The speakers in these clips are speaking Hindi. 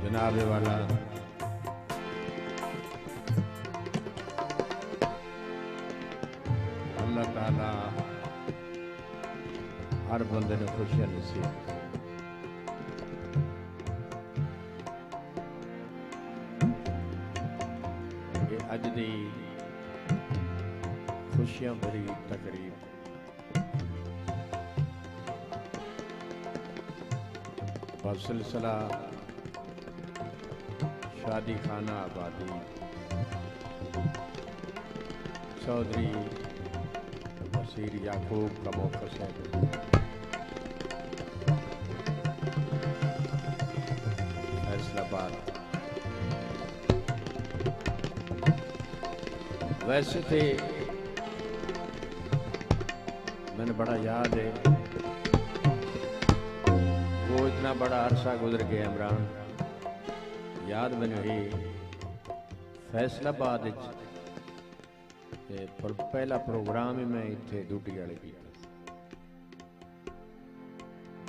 जनाबे वाला अल्लाह ताला हर बंदे ने खुशियां नसीब ये अज दी खुशियां भरी तकरीब सिलसिला शादी खाना आबादी चौधरी बशीर याकूब का मौक़िफ़ है। फैसलाबाद वैसे थे मैंने बड़ा याद है वो इतना बड़ा अरसा गुजर गया इमरान याद मैंने ही फैसलाबाद पहला प्रोग्राम ही मैं इतने ड्यूटी वाले की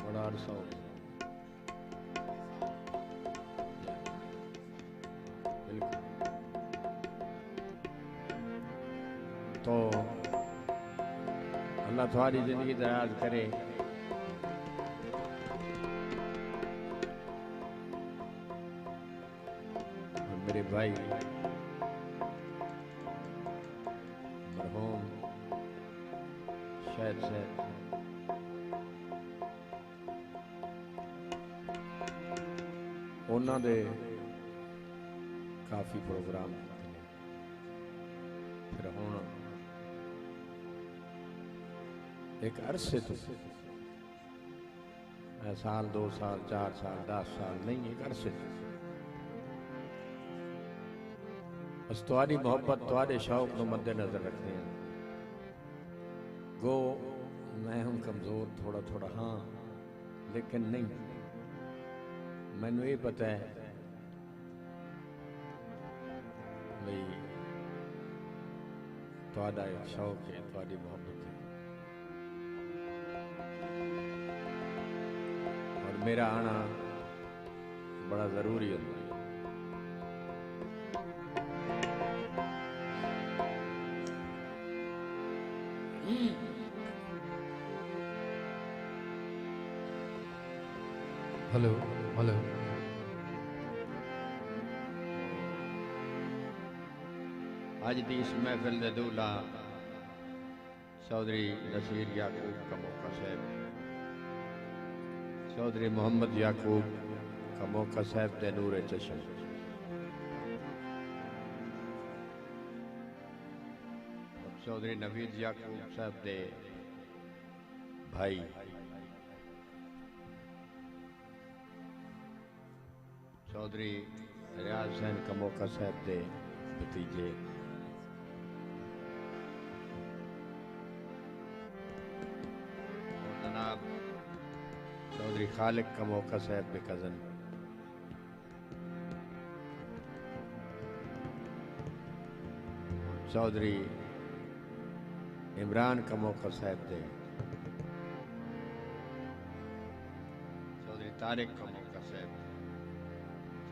बड़ा अरसा हो गया बिल्कुल। तो अल्लाह तुम्हारी जिंदगी दराज करे। मेरे भाई मरहूम शायद उन्होंने दे काफ़ी प्रोग्राम फिर हुण एक अरसे तो साल 2 साल 4 साल 10 साल नहीं एक अरसे बस तुम्हारी मोहब्बत तुम्हारे शौक को मद्देनजर रखते हैं। गो मैं हूं कमजोर थोड़ा थोड़ा हाँ लेकिन नहीं मैनू ये पता है भाई तुम्हारा एक शौक है तुम्हारी मोहब्बत है और मेरा आना बड़ा जरूरी होता है। हेलो हेलो आज दी इस महफिल दे दूल्हा चौधरी बशीर याकूब का मौक़िफ़ साहब चौधरी मोहम्मद याकूब का मौक़िफ़ साहब दे नूरे चश्म चौधरी नवीद याकूब साहब दे भाई चौधरी रियाज हुसैन का मौक़िफ़ साहब दे भतीजे और जनाब चौधरी खालिक का मौक़िफ़ साहब दे कज़न चौधरी इमरान का मौक़िफ़ साहब दे चौधरी तारिक का मौक़िफ़ साहब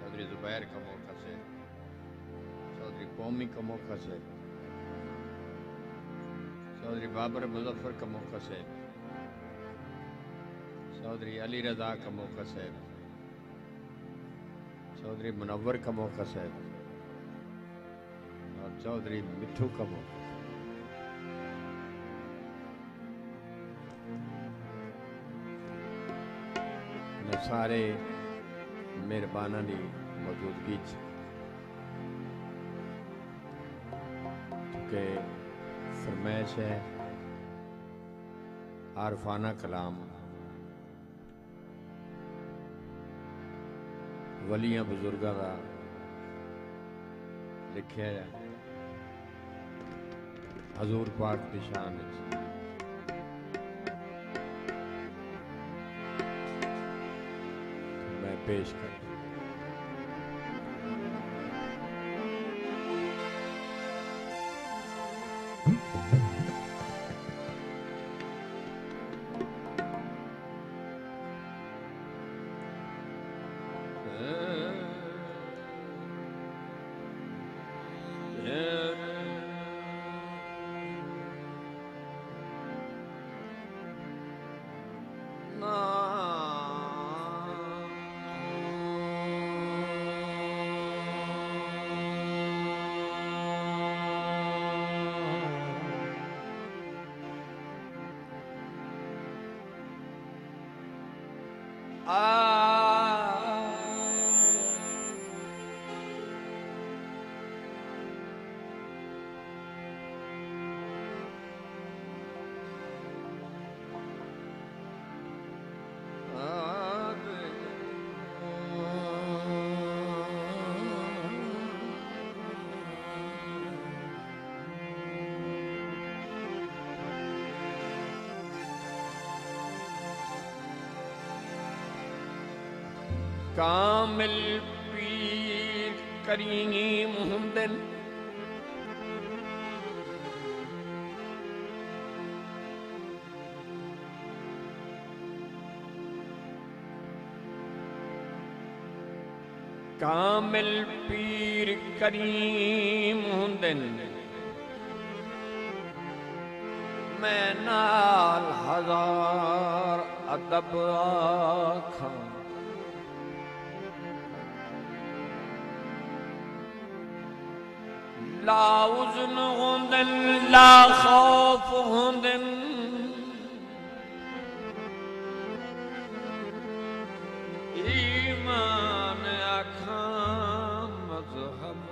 चौधरी जुबैर का मौक़िफ़ साहब चौधरी कौमी का मौक़िफ़ साहब चौधरी बाबर मुज़फ़्फ़र का मौक़िफ़ साहब चौधरी अली रज़ा का मौक़िफ़ साहब चौधरी मुनव्वर का मौक़िफ़ साहब और चौधरी मिठू का मौक़िफ़ सारे मेहरबाना की मौजूदगी के फरमाइश है आरफाना कलाम वलियां बुजुर्गों का लिखा है हजूर पाक की शान मैं पेश कर कामिल पीर करीम हुंदन कामिल पीर करीम हुंदन मैं नाल हजार अदब आखां ला उज़्न हुंदन ला खौफ हुंदन ईमान आखां मज़हब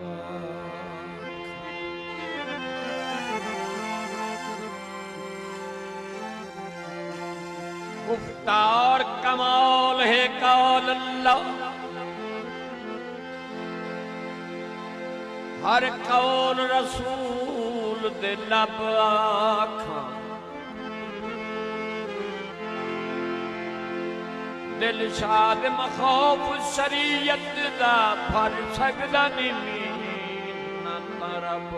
गुफ्तार कमाल है कौल अल्लाह हर कौल रसूल दे लब आखां दिल शाद मखौफ शरीयत दा फर सकदा नहीं ना तरब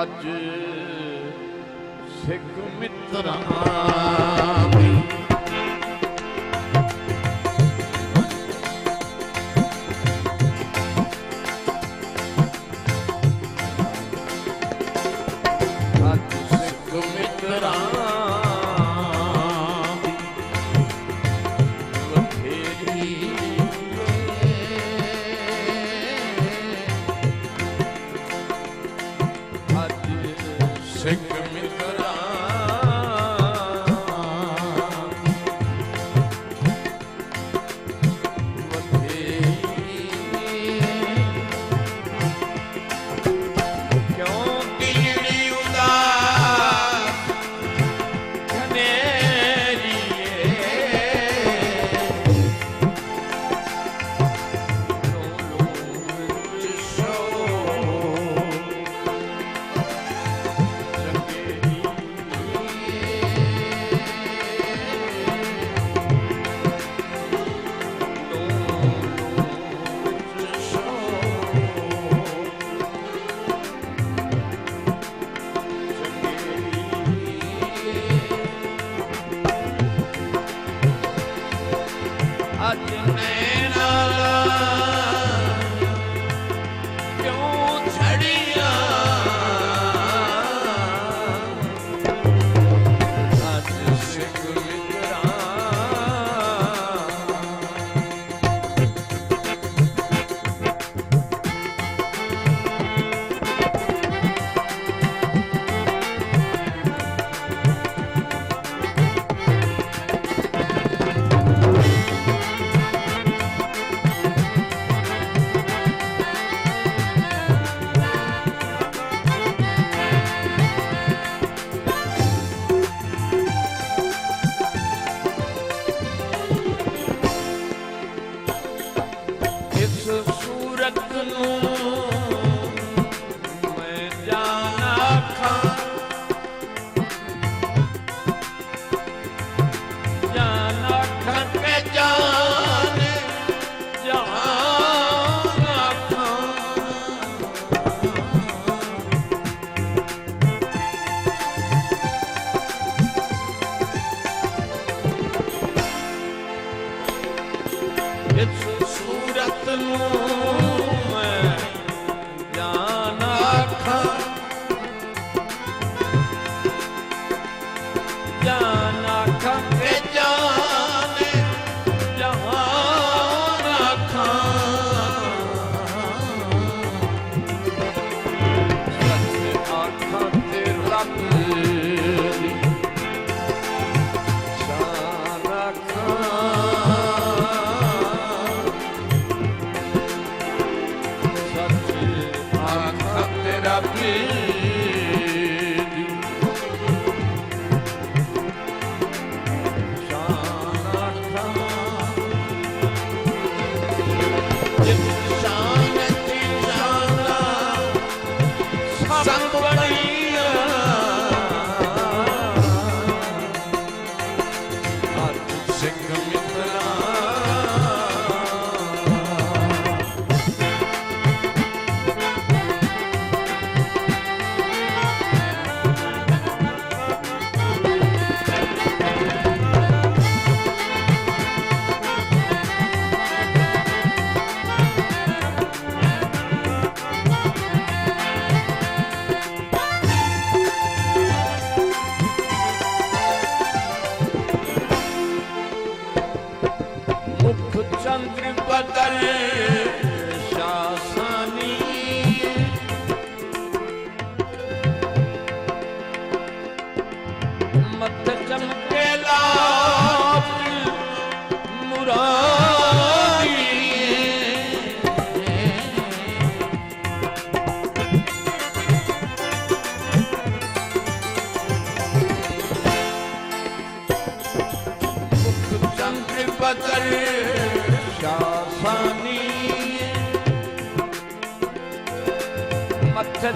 अज सिख मित्र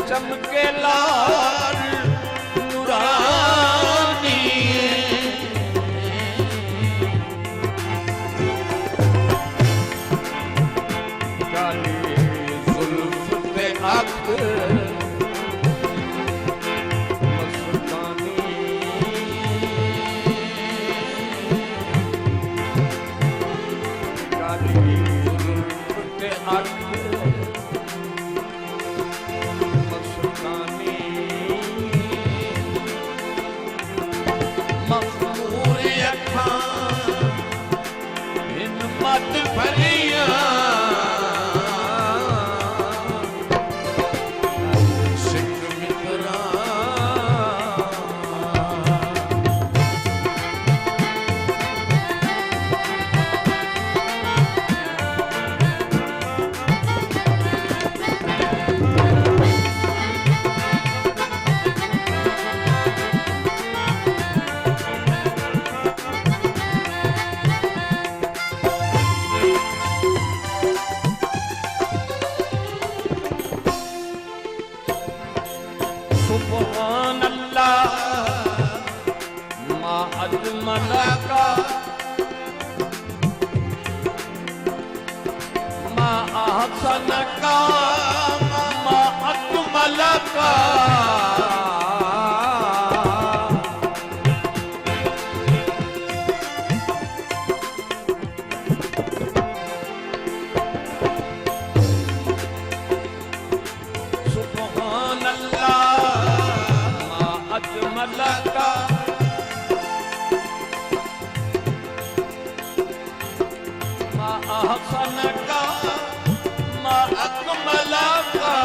चमके लाल नूरानी काली जुल्फ पे अख मस्तानी काली जुल्फ पे अख मलका मा अहसन का मा अकमल का सुभान अल्लाह मा अकमल का अहसन का मा अकमल का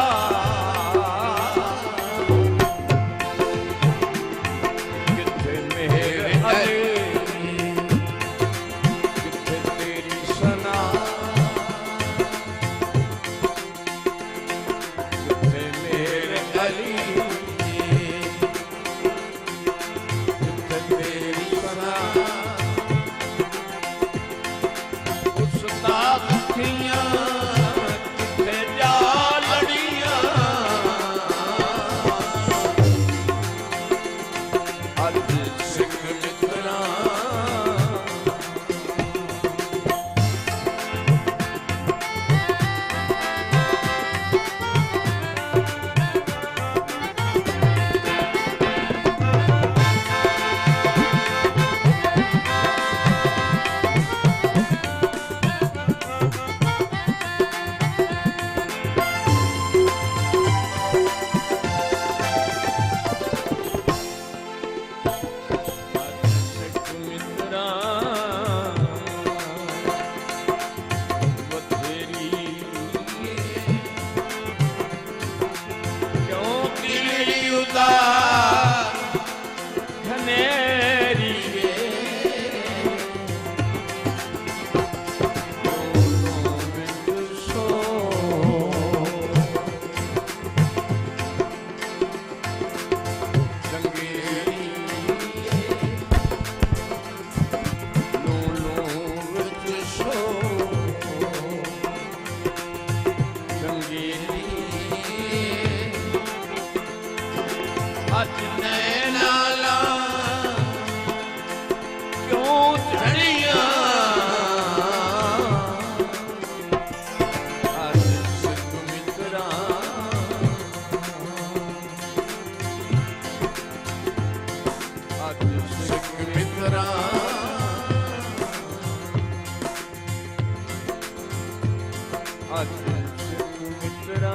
अज नैना ला क्यों झड़िया अज सुख मित्रा अज सुख मित्रा अज सुख मित्रा